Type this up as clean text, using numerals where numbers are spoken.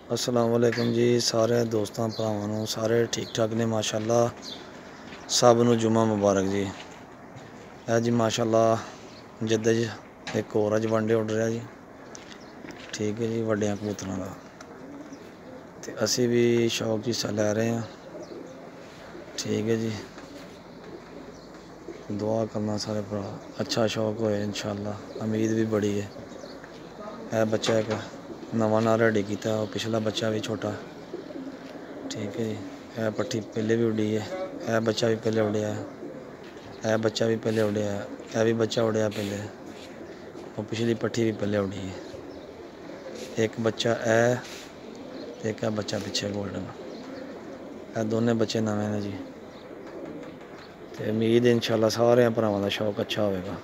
अस्सलाम वालेकुम जी सारे दोस्तों भरावां सारे ठीक ठाक ने माशाअल्लाह सब नूं जुम्मा मुबारक जी। जी माशाअल्लाह जद्दे एक होर अज वनडे उड़ रहा जी। ठीक है जी वड्डियां कबूतरां दा ते असी भी शौक हिस्सा लै रहे हैं। ठीक है जी दुआ करना सारे भरा अच्छा शौक होए इंशाअल्लाह उम्मीद भी बड़ी है बच्चा एक नवा ना रेडी किया पिछला बच्चा भी छोटा। ठीक है जी यह पट्ठी पहले भी उड़ी है यह बच्चा भी पहले उड़िया है यह बच्चा भी पहले उड़िया है यह भी बच्चा उड़िया पहले और पिछली पट्ठी भी पहले उड़ी है। एक बच्चा एक है बच्चा पिछे गोल्डन यह दोनों बच्चे नवे ने जी। तो उम्मीद इंशाअल्लाह सारे भरावां दा शौक अच्छा होगा।